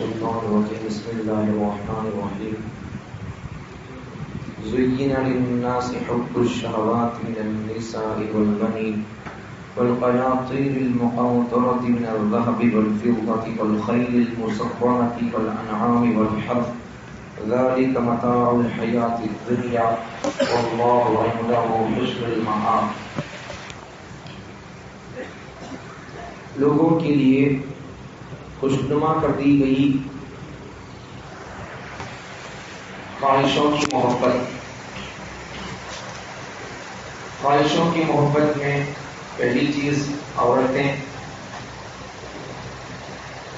الشيطان الرجيم بسم الله الرحمن الرحيم زين للناس حب الشهوات من النساء والبنين والقناطير المقنطرة من الذهب والفضة والخيل المسومة والأنعام والحرث ذلك متاع الحياة الدنيا والله عنده حسن المآب. لوگوں کے لیے خوشنما کر دی گئی خواہشوں کی محبت میں پہلی چیز عورتیں،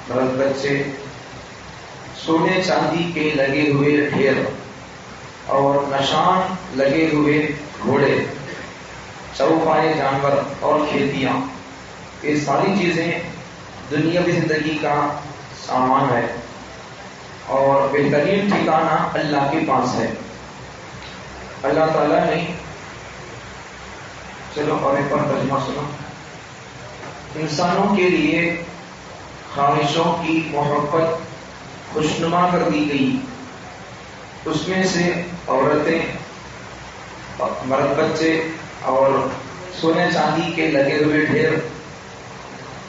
مرد بچے، سونے چاندی کے لگے ہوئے ڈھیر اور نشان لگے ہوئے گھوڑے، چوپائے جانور اور کھیتیاں، یہ ساری چیزیں دنیاوی زندگی کا سامان ہے اور بہترین ٹھکانہ اللہ کے پاس ہے. اللہ تعالیٰ نے چلو اور ایک بار ترجمہ سنو. انسانوں کے لیے خواہشوں کی محبت خوشنما کر دی گئی، اس میں سے عورتیں، مرد بچے اور سونے چاندی کے لگے ہوئے ڈھیر،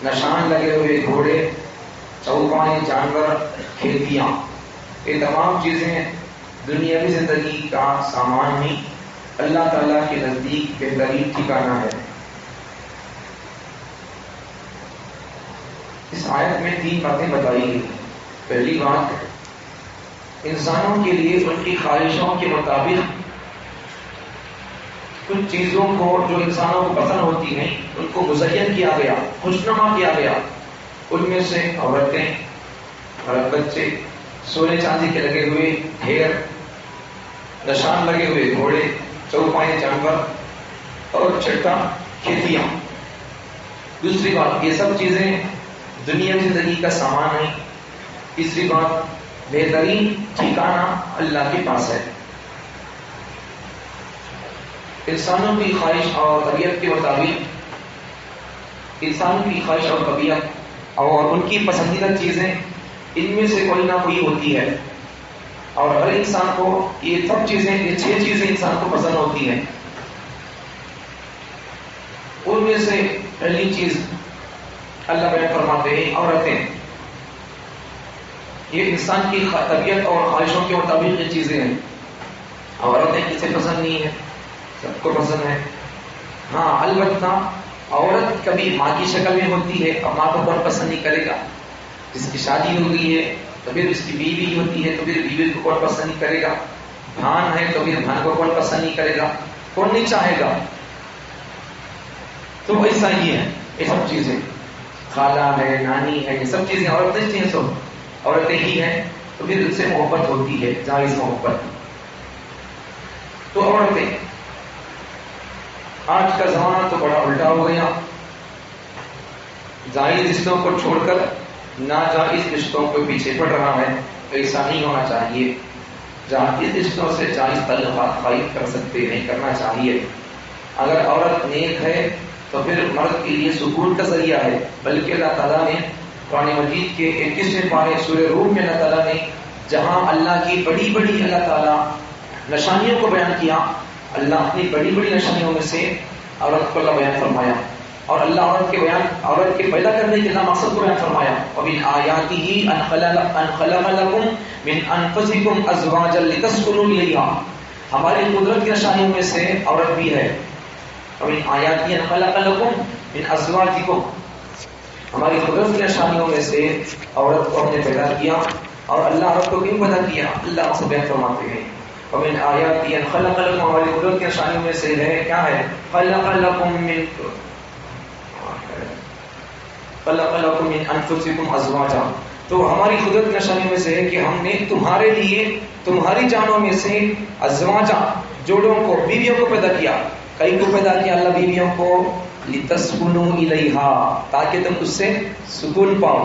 نشان لگے ہوئے گھوڑے، چوپائے جانور، کھیتیاں، یہ تمام چیزیں دنیاوی زندگی کا سامان ہی اللہ تعالیٰ کے نزدیک بہترین ٹھکانہ ہے. اس آیت میں 3 باتیں بتائی گئی. پہلی بات، انسانوں کے لیے ان کی خواہشوں کے مطابق کچھ چیزوں کو جو انسانوں کو پسند ہوتی ہیں ان کو مزین کیا گیا، خوشنما کیا گیا. ان میں سے عورتیں، مرد بچے، سونے چاندی کے لگے ہوئے ڈھیر، نشان لگے ہوئے گھوڑے، چوپائے جانور اور چھٹا کھیتیاں. دوسری بات، یہ سب چیزیں دنیا زندگی کا سامان ہیں. تیسری بات، بہترین ٹھکانہ اللہ کے پاس ہے. انسانوں کی خواہش اور طبیعت کے مطابق انسانوں کی خواہش اور طبیعت اور ان کی پسندیدہ چیزیں ان میں سے کوئی نہ کوئی ہوتی ہے، اور ہر انسان کو یہ سب چیزیں، یہ 6 چیزیں انسان کو پسند ہوتی ہیں. ان میں سے پہلی چیز اللہ بیان فرماتے ہیں عورتیں. یہ انسان کی طبیعت اور خواہشوں کے مطابق یہ چیزیں ہیں. عورتیں کسے پسند نہیں ہیں؟ سب کو پسند ہے. ہاں، البتہ عورت کبھی ماں کی شکل میں ہوتی ہے، اب ماں کو کون پسند نہیں کرے گا؟ جس کی شادی ہو گئی ہے تو پھر اس کی بیوی ہوتی ہے تو پھر بیوی کو کون پسند نہیں کرے گا؟ بھان ہے تو پھر بھان کو کون پسند نہیں کرے گا؟ کون نہیں چاہے گا؟ تو ایسا ہی ہے. یہ سب چیزیں، خالہ ہے، نانی ہے، یہ سب چیزیں عورتیں ہیں، سب عورتیں ہی ہیں. تو پھر ان سے محبت ہوتی ہے، جائز محبت. تو عورتیں، آج کا زمانہ تو بڑا الٹا ہو گیا. جائز رشتوں کو چھوڑ کر ناجائز رشتوں کو پیچھے پڑ رہا ہے. ایسا نہیں ہونا چاہیے. جائز رشتوں سے جائز تعلقات قائم کر سکتے ہیں، کرنا چاہیے. اگر عورت نیک ہے تو پھر مرد کے لیے سکون کا ذریعہ ہے. بلکہ اللہ تعالیٰ نے قرآن مجید کے 21ویں پارے سورہ روم میں اللہ تعالیٰ نے جہاں اللہ کی بڑی بڑی اللہ تعالیٰ نشانیوں کو بیان کیا، اللہ اپنی بڑی بڑی نشانیوں میں سے عورت کو اللہ بیان فرمایا، اور اللہ عورت کے پیدا کرنے کے مقصد کو بیان فرمایا. وَمِنْ آيَاتِهِ أَنْ خَلَقَ لَكُم مِنْ أَنفُسِكُمْ أَزْوَاجًا لِتَسْكُنُوا إِلَيْهَا. ہماری قدرت کی نشانیوں میں سے عورت بھی ہے. وَمِنْ آيَاتِهِ أَنْ خَلَقَ لَكُم مِنْ أَزْوَاجِكُمْ. ہماری قدرت کی نشانیوں میں سے عورت کو ہم نے پیدا کیا. اور اللہ عورت کو کیوں پیدا کیا؟ اللہ سے بیان فرماتے ہیں وَمِنْ آيَاتِهِ أَنْ خَلَقَ لَكُم. ہماری قدرت کی نشانیوں میں سے ہے، کیا ہے؟ خَلَقَ لَكُم مِنْ أَنفُسِكُمْ أَزْوَاجًا. تو ہماری قدرت کی نشانیوں میں سے ہے کہ ہم نے تمہارے لیے تمہاری جانوں میں سے ازواجا، جوڑوں کو، بیویوں کو پیدا کیا. کئی کو پیدا کیا اللہ بیویوں کو؟ لِتَسْكُنُوا إِلَيْهَا، تاکہ تم اس سے سکون پاؤ.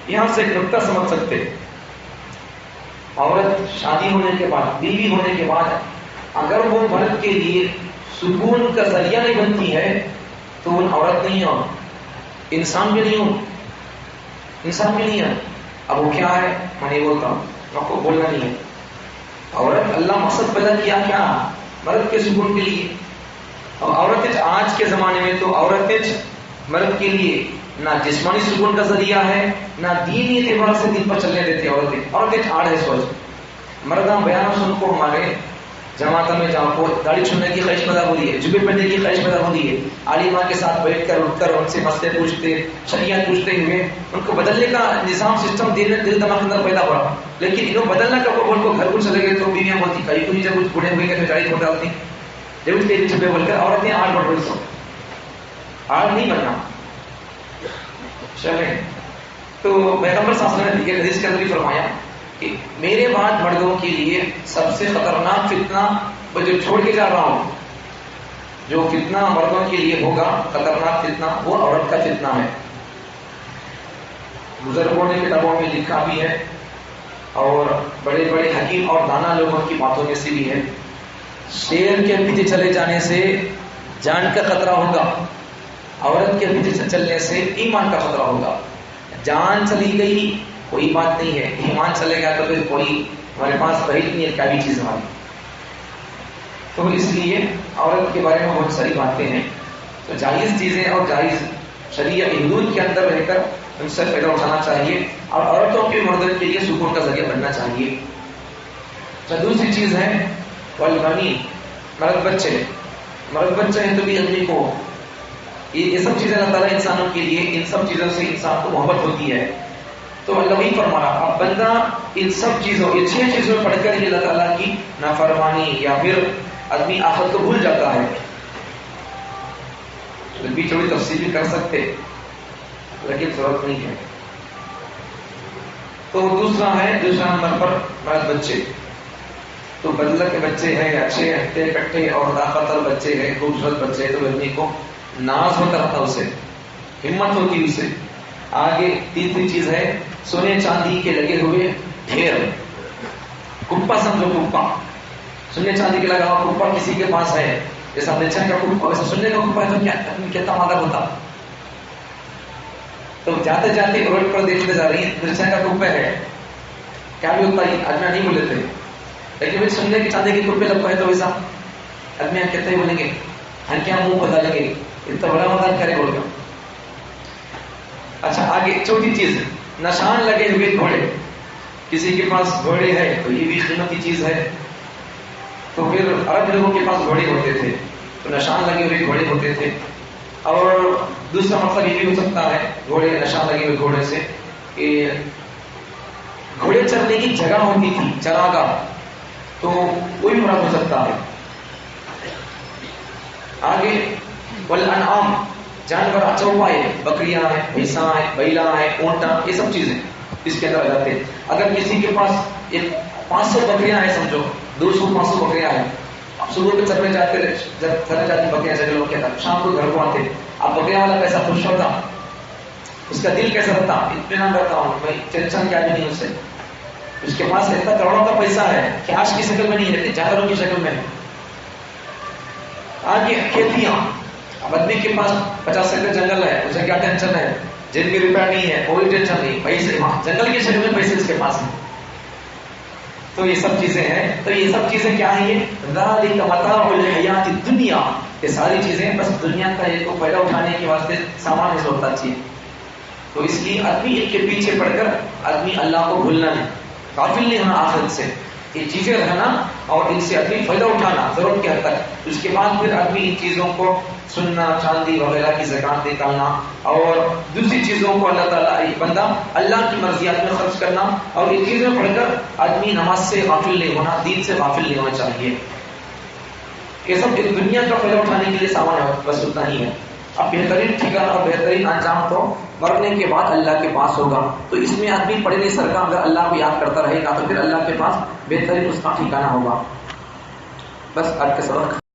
یہاں سے ایک نقطہ سمجھ سکتے، عورت شادی ہونے کے بعد، بیوی ہونے کے بعد اگر وہ مرد کے لیے سکون کا ذریعہ نہیں بنتی ہے تو وہ عورت نہیں ہو، انسان بھی نہیں ہو. انسان بھی نہیں ہے. اب وہ کیا ہے میں نہیں بولتا ہوں, آپ کو بولنا نہیں ہے. عورت اللہ مقصد پیدا کیا کیا مرد کے سکون کے لیے. اور عورت آج کے زمانے میں تو عورت مرد کے لیے نہ جسمانی سکون کا ذریعہ ہے, نہ دینی اعتبار سے دین پر چلنے دیتے. عورت آڑ ہے سوچ. مرداں بیان سن کو ہمارے جماعت میں جہاں کو داڑھی چھوڑنے کی خواہش پیدا ہو رہی ہے, جبے پہننے کی خواہش پیدا ہو رہی ہے, عالمہ کے ساتھ بیٹھ کر اٹھ کر ان سے مسئلے پوچھتے, شریعت پوچھتے ہوئے ان کو بدلنے کا نظام سسٹم دل دماغ کے اندر پیدا ہوا. لیکن انہوں بدلنا کا بول کو گھر کو چلے گئے تو بیویاں بولتی کئی کو نہیں, جب کچھ بوڑھے ہوئے گئے تو داڑھی چھوڑ ڈالتی, جب اس کے چھپے بول کر عورتیں آڑ بڑھ رہی. سو آڑ نہیں بننا. چلیں تو پیغمبر صلی اللہ علیہ وسلم نے حدیث کے اندر بھی فرمایا کہ میرے بعد مردوں کے لیے سب سے خطرناک فتنہ جو چھوڑ کے جا رہا ہوں, جو فتنہ مردوں کے لیے ہوگا خطرناک فتنہ, وہ عورت کا فتنہ ہے. بزرگوں نے کتابوں میں لکھا بھی ہے اور بڑے بڑے حکیم اور دانا لوگوں کی باتوں میں سے بھی ہے. شیر کے پیچھے چلے جانے سے جان کا خطرہ ہوگا, عورت کے پیچھے چلنے سے ایمان کا خطرہ ہوگا. جان چلی گئی کوئی بات نہیں ہے, ایمان چلے گا تو پھر کوئی ہمارے پاس بعید نہیں ہے کیا بھی چیز ہماری. تو اس لیے عورت کے بارے میں بہت ساری باتیں ہیں. تو جائز چیزیں اور جائز شریعت حدود کے اندر رہ کر ان سے فائدہ اٹھانا چاہیے اور عورتوں کے مردوں کے لیے سکون کا ذریعہ بننا چاہیے. تو دوسری چیز ہے والبنین, مرد بچے. مرد بچے ہیں تو بھی آدمی کو یہ سب چیزیں اللہ تعالیٰ انسانوں کے لیے, ان سب چیزوں سے انسان کو محبت ہوتی ہے. تو اللہ وہی فرما رہا اب بندہ ان سب چیزوں, یہ 6 چیزوں پڑھ کر ہی اللہ تعالیٰ کی نافرمانی یا پھر آدمی آخرت کو بھول جاتا ہے. بھی تھوڑی تفصیل بھی کر سکتے لیکن ضرورت نہیں ہے. تو دوسرا نمبر پر مرد بچے. تو بدلہ کے بچے ہیں, اچھے ہٹے کٹے اور طاقتور بچے ہیں, خوبصورت بچے ہیں, تو آدمی کو ناز ہوتا رہتا, اسے ہمت ہوتی اسے. آگے تیسری چیز ہے سونے چاندی کے لگے ہوئے ڈھیر. کپا سمجھو, کپا سونے چاندی کے لگا ہوا کپا کسی کے پاس ہے, جیسا نیچر کا کپا ویسا سونے کا کپا ہے تو کیا کتنا مادہ ہوتا. تو جاتے جاتے روڈ پر دیکھتے جا رہی نیچر کا کپا ہے, کیا بھی ہوتا ہے آدمی نہیں بولے تھے. لیکن سننے کے چاندی کے کپے لگتا ہے تو ویسا آدمی کہتے بولیں گے ہاں کیا منہ بتا لگے اتنا بڑا مدد کرے بول کر. اچھا آگے چوتھی چیز نشان لگے ہوئے گھوڑے. کسی کے پاس گھوڑے ہے تو یہ بھی قیمتی چیز ہے. تو پھر عرب لوگوں کے پاس گھوڑے ہوتے تھے تو نشان لگے ہوئے گھوڑے ہوتے تھے. اور دوسرا مطلب یہ بھی ہو سکتا ہے گھوڑے نشان لگے ہوئے گھوڑے سے کہ گھوڑے چلنے کی جگہ ہوتی تھی, چراگاہ, تو کوئی بھی مراد ہو سکتا ہے. آگے والانعام, جانور, چوپائے, بکریاں ہیں, بھینساں ہیں, بیلا ہیں, اونٹاں, یہ سب چیزیں اس کے اندر آ جاتے ہیں. اگر کسی کے پاس 500 بکریاں ہیں, سمجھو 200-500 بکریاں ہیں, صبح کے چلنے جاتے بکریاں جگلوں کے تھا, شام کو گھر کو آتے, اب بکریاں والا پیسہ خوش ہوتا, اس کا دل کیسا رہتا, اطمینان کرتا ہوں میں ٹینشن کیا بھی نہیں اس سے. اس کے پاس اتنا کروڑوں کا پیسہ ہے کہ آج کی شکل میں نہیں رہتے, جانوروں کی شکل میں. آگے کھیتیاں, اب آدمی کے پاس 50 ایکڑ جنگل ہے, اسے کیا ٹینشن ہے, جن کی ریپیئر نہیں ہے, کوئی ٹینشن نہیں, پیسے جنگل کی شکل میں پیسے اس کے پاس ہیں. تو یہ سب چیزیں ہیں. تو یہ سب چیزیں کیا ہیں, یہ ذالک متاع الحیات الدنیا, یہ ساری چیزیں بس دنیا کا ایک کو فائدہ اٹھانے کے واسطے سامان ہے ہوتا چاہیے. تو اس لیے آدمی ان کے پیچھے پڑ کر آدمی اللہ کو بھولنا نہیں, غافل نہیں ہونا آخرت سے. یہ چیزیں رہنا اور ان سے آدمی فائدہ اٹھانا ضرورت کے حد تک. اس کے بعد پھر آدمی ان چیزوں کو سننا, چاندی وغیرہ کی زکات نکالنا اور دوسری چیزوں کو اللہ تعالیٰ بندہ اللہ کی مرضیات میں خرچ کرنا. اور یہ چیزیں پڑھ کر آدمی نماز سے غافل نہیں ہونا, دین سے غافل نہیں ہونا چاہیے. یہ سب اس دنیا کا فائدہ اٹھانے کے لیے سامان ہے, بس اتنا ہی ہے. اب بہترین ٹھکانہ اور بہترین انجام تو مرنے کے بعد اللہ کے پاس ہوگا. تو اس میں آدمی پڑھے نہیں سر کا, اگر اللہ کو یاد کرتا رہے گا تو پھر اللہ کے پاس بہترین اس کا ٹھکانہ ہوگا. بس آج کے سبق